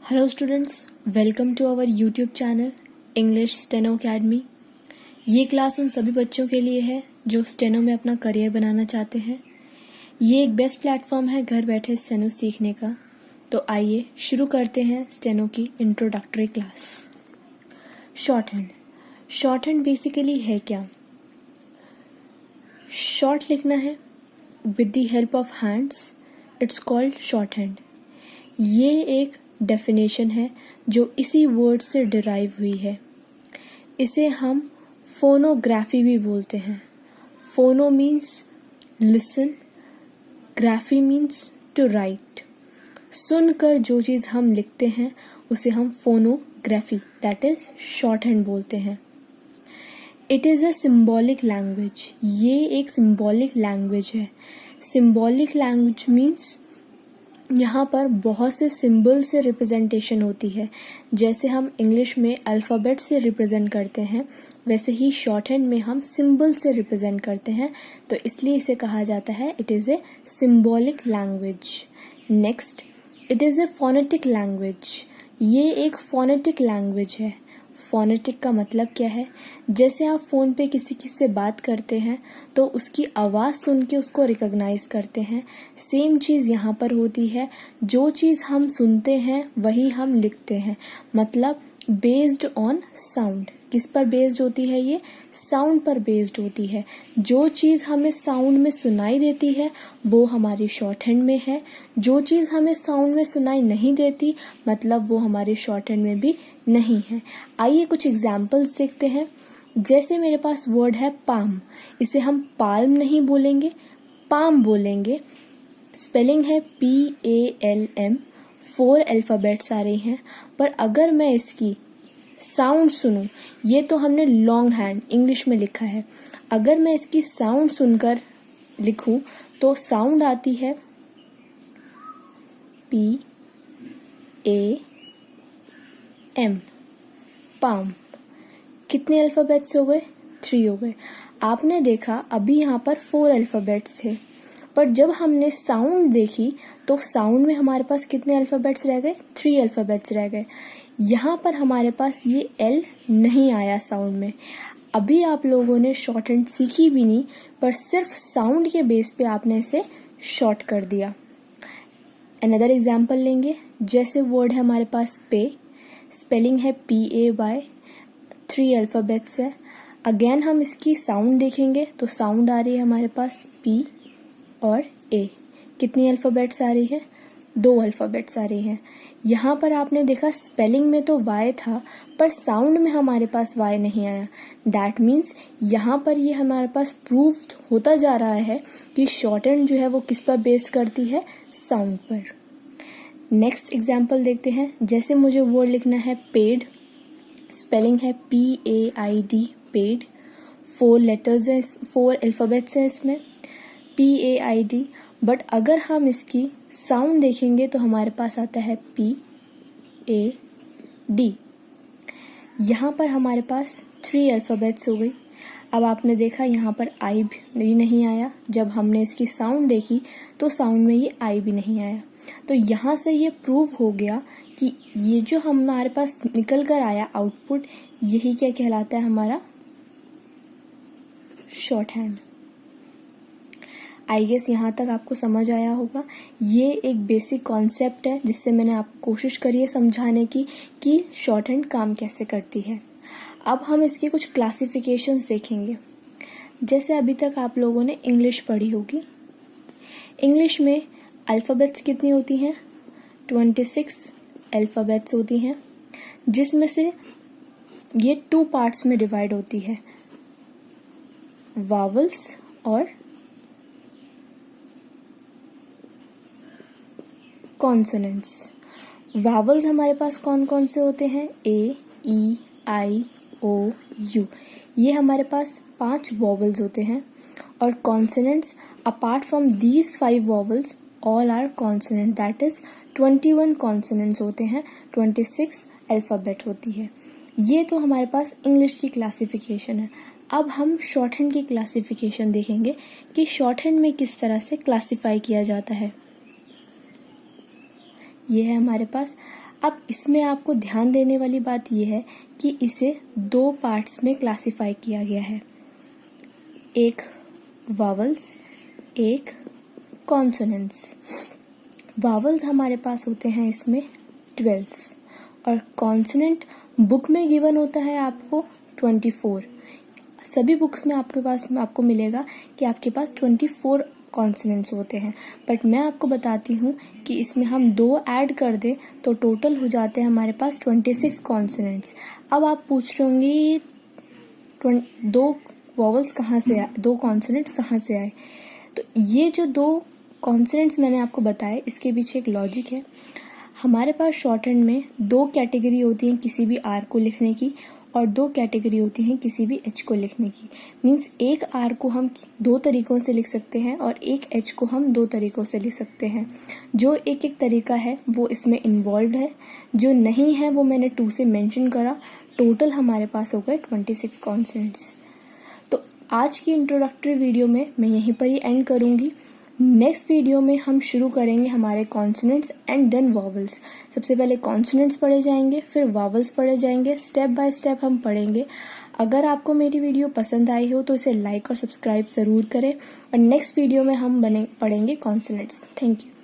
Hello students, welcome to our YouTube channel English steno academy. ये class उन सभी बच्चों के लिए है जो स्टेनो में अपना करियर बनाना चाहते हैं। ये एक बेस्ट प्लेटफॉर्म है घर बैठे स्टेनो सीखने का। तो आइए शुरू करते हैं स्टेनो की introductory class. Short hand. Short hand basically है क्या? शॉर्ट लिखना है with the help of hands, it's called short hand. ये एक डेफिनेशन है जो इसी वर्ड से डिराइव हुई है। इसे हम फोनोग्राफी भी बोलते हैं। Phono means listen, graphy means to write. सुनकर जो चीज़ हम लिखते हैं उसे हम phonography that is shorthand बोलते हैं। It is a symbolic language. ये एक सिम्बॉलिक लैंग्वेज है। सिम्बॉलिक लैंग्वेज मीन्स यहाँ पर बहुत से सिंबल से रिप्रेजेंटेशन होती है। जैसे हम इंग्लिश में अल्फ़ाबेट से रिप्रेजेंट करते हैं, वैसे ही शॉर्ट हैंड में हम सिंबल से रिप्रेजेंट करते हैं। तो इसलिए इसे कहा जाता है it is a symbolic language. Next, it is a phonetic language. ये एक फोनेटिक लैंग्वेज है। फोनेटिक का मतलब क्या है? जैसे आप फ़ोन पे किसी से बात करते हैं तो उसकी आवाज़ सुन के उसको रिकॉग्नाइज करते हैं। सेम चीज़ यहाँ पर होती है। जो चीज़ हम सुनते हैं वही हम लिखते हैं। मतलब बेस्ड ऑन साउंड। किस पर बेस्ड होती है? ये साउंड पर बेस्ड होती है। जो चीज़ हमें साउंड में सुनाई देती है वो हमारी शॉर्ट हैंड में है। जो चीज़ हमें साउंड में सुनाई नहीं देती मतलब वो हमारी शॉर्ट हैंड में भी नहीं है। आइए कुछ एग्जाम्पल्स देखते हैं। जैसे मेरे पास वर्ड है पाम। इसे हम पाल्म नहीं बोलेंगे, पाम बोलेंगे। स्पेलिंग है PALM। 4 अल्फ़ाबेट्स आ रही हैं। पर अगर मैं इसकी साउंड सुनूं, ये तो हमने लॉन्ग हैंड इंग्लिश में लिखा है। अगर मैं इसकी साउंड सुनकर लिखूं तो साउंड आती है PAM, पाम। कितने अल्फ़ाबेट्स हो गए? 3 हो गए। आपने देखा अभी यहाँ पर 4 अल्फ़ाबेट्स थे, पर जब हमने साउंड देखी तो साउंड में हमारे पास कितने अल्फ़ाबेट्स रह गए? 3 अल्फ़ाबेट्स रह गए। यहाँ पर हमारे पास ये L नहीं आया साउंड में। अभी आप लोगों ने शॉर्ट हैंड सीखी भी नहीं, पर सिर्फ साउंड के बेस पे आपने इसे शॉर्ट कर दिया। अनदर एग्जाम्पल लेंगे। जैसे वर्ड है हमारे पास पे। स्पेलिंग है PAY। 3 अल्फ़ाबेट्स है। अगेन हम इसकी साउंड देखेंगे तो साउंड आ रही है हमारे पास P और A। कितनी अल्फ़ाबेट्स आ रही है? 2 अल्फ़ाबेट्स आ रही हैं। यहाँ पर आपने देखा स्पेलिंग में तो Y था पर साउंड में हमारे पास Y नहीं आया। दैट मीन्स यहाँ पर ये हमारे पास प्रूव होता जा रहा है कि शॉर्ट हैंड जो है वो किस पर बेस्ड करती है? साउंड पर। नेक्स्ट एग्जाम्पल देखते हैं। जैसे मुझे वर्ड लिखना है पेड। स्पेलिंग है PAID, पेड। 4 लेटर्स हैं, 4 अल्फ़ाबेट्स हैं इसमें, PAID। बट अगर हम इसकी साउंड देखेंगे तो हमारे पास आता है PAD। यहाँ पर हमारे पास 3 अल्फ़ाबेट्स हो गई। अब आपने देखा यहाँ पर I भी नहीं आया। जब हमने इसकी साउंड देखी तो साउंड में ये I भी नहीं आया। तो यहाँ से ये प्रूव हो गया कि ये जो हमारे पास निकल कर आया आउटपुट, यही क्या कहलाता है? हमारा शॉर्ट हैंड। आई गेस यहाँ तक आपको समझ आया होगा। ये एक बेसिक कॉन्सेप्ट है जिससे मैंने आपको कोशिश करी है समझाने की कि शॉर्ट हैंड काम कैसे करती है। अब हम इसकी कुछ क्लासिफिकेशंस देखेंगे। जैसे अभी तक आप लोगों ने इंग्लिश पढ़ी होगी। इंग्लिश में अल्फ़ाबेट्स कितनी होती हैं? 26 अल्फ़ाबेट्स होती हैं, जिसमें से ये 2 पार्ट्स में डिवाइड होती है, वावल्स और कॉन्सोनेंट्स। वावल्स हमारे पास कौन कौन से होते हैं? A, E, I, O, U। ये हमारे पास 5 वॉवल्स होते हैं। और consonants, apart from these 5 vowels all are consonant, that is 21 consonants होते हैं। 26 अल्फ़ाबेट होती है। ये तो हमारे पास इंग्लिश की क्लासिफिकेशन है। अब हम शॉर्ट हैंड की क्लासिफिकेशन देखेंगे कि शॉर्ट हैंड में किस तरह से क्लासिफाई किया जाता है। ये है हमारे पास। अब इसमें आपको ध्यान देने वाली बात यह है कि इसे 2 पार्ट्स में क्लासिफाई किया गया है, एक वावल्स, एक कॉन्सोनेंट्स। वावल्स हमारे पास होते हैं इसमें 12 और कॉन्सोनेंट बुक में गिवन होता है आपको 24। सभी बुक्स में आपको मिलेगा कि आपके पास 24 कॉन्सोनेंट्स होते हैं, बट मैं आपको बताती हूँ कि इसमें हम 2 ऐड कर दें तो टोटल हो जाते हैं हमारे पास 26 कॉन्सोनेंट्स। अब आप पूछ रहे होंगे ये 2 वॉवल्स कहाँ से आए, 2 कॉन्सोनेंट्स कहाँ से आए? तो ये जो 2 कॉन्सोनेंट्स मैंने आपको बताए इसके पीछे एक लॉजिक है। हमारे पास शॉर्ट हैंड में 2 कैटेगरी होती हैं किसी भी आर को लिखने की और 2 कैटेगरी होती हैं किसी भी एच को लिखने की। मीन्स एक आर को हम 2 तरीकों से लिख सकते हैं और एक एच को हम 2 तरीकों से लिख सकते हैं। जो एक एक तरीका है वो इसमें इन्वॉल्व है, जो नहीं है वो मैंने 2 से मेंशन करा। टोटल हमारे पास हो गए 26 कॉन्सोनेंट्स। तो आज की इंट्रोडक्टरी वीडियो में मैं यहीं पर ही एंड करूँगी। नेक्स्ट वीडियो में हम शुरू करेंगे हमारे कॉन्सोनेंट्स एंड देन वॉवल्स। सबसे पहले कॉन्सोनेंट्स पढ़े जाएंगे, फिर वॉवल्स पढ़े जाएंगे, स्टेप बाय स्टेप हम पढ़ेंगे। अगर आपको मेरी वीडियो पसंद आई हो तो इसे लाइक और सब्सक्राइब ज़रूर करें और नेक्स्ट वीडियो में हम पढ़ेंगे कॉन्सोनेंट्स। Thank you.